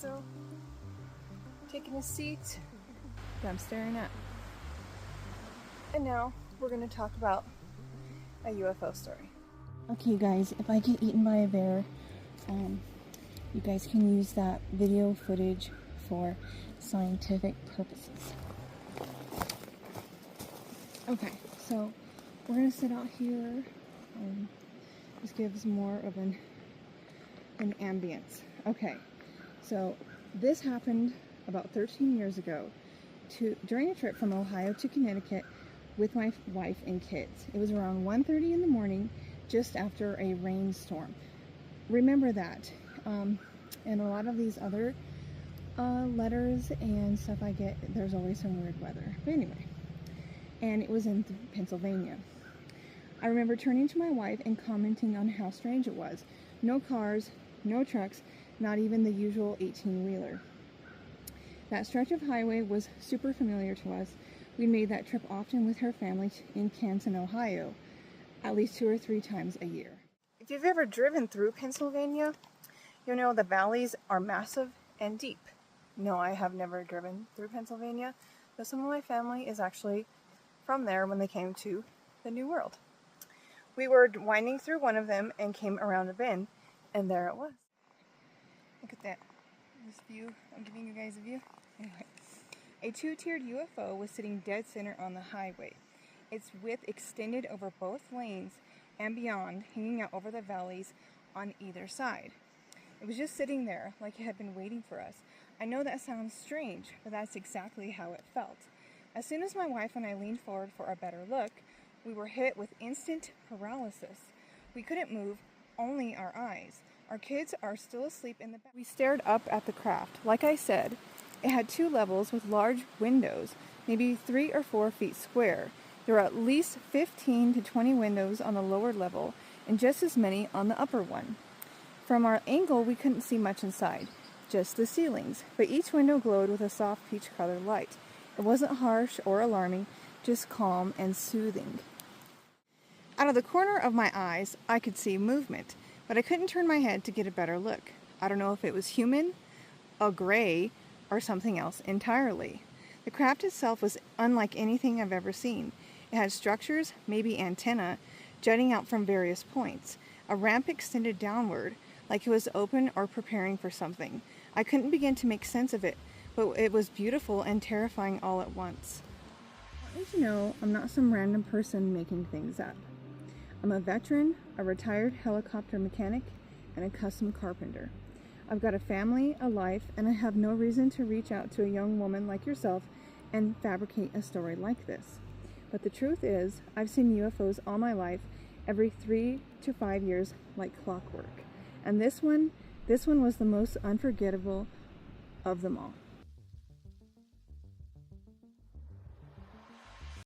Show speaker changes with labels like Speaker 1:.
Speaker 1: so taking a seat that I'm staring at. And now we're going to talk about a UFO story. Okay guys, if I get eaten by a bear, you guys can use that video footage for scientific purposes. Okay, so we're going to sit out here. This gives more of an ambience. Okay, so this happened about 13 years ago during a trip from Ohio to Connecticut with my wife and kids. It was around 1:30 in the morning, just after a rainstorm. Remember that. And a lot of these other letters and stuff I get, there's always some weird weather. But anyway, and it was in Pennsylvania. I remember turning to my wife and commenting on how strange it was. No cars, no trucks, not even the usual 18-wheeler. That stretch of highway was super familiar to us. We made that trip often with her family in Canton, Ohio, at least 2 or 3 times a year. If you've ever driven through Pennsylvania, you'll know the valleys are massive and deep. No, I have never driven through Pennsylvania, but some of my family is actually from there when they came to the New World. We were winding through one of them and came around a bend, and there it was. Look at that. This view. I'm giving you guys a view. Anyway, a 2-tiered UFO was sitting dead center on the highway. Its width extended over both lanes and beyond, hanging out over the valleys on either side. It was just sitting there like it had been waiting for us. I know that sounds strange, but that's exactly how it felt. As soon as my wife and I leaned forward for a better look, we were hit with instant paralysis. We couldn't move, only our eyes. Our kids are still asleep in the back. We stared up at the craft. Like I said, it had 2 levels with large windows, maybe 3 or 4 feet square. There were at least 15 to 20 windows on the lower level and just as many on the upper one. From our angle, we couldn't see much inside, just the ceilings, but each window glowed with a soft peach-colored light. It wasn't harsh or alarming, just calm and soothing. Out of the corner of my eyes, I could see movement, but I couldn't turn my head to get a better look. I don't know if it was human, a gray, or something else entirely. The craft itself was unlike anything I've ever seen. It had structures, maybe antennae, jutting out from various points. A ramp extended downward, like it was open or preparing for something. I couldn't begin to make sense of it, but it was beautiful and terrifying all at once. I want you to know I'm not some random person making things up. I'm a veteran, a retired helicopter mechanic, and a custom carpenter. I've got a family, a life, and I have no reason to reach out to a young woman like yourself and fabricate a story like this. But the truth is, I've seen UFOs all my life, every 3 to 5 years, like clockwork. And this one was the most unforgettable of them all.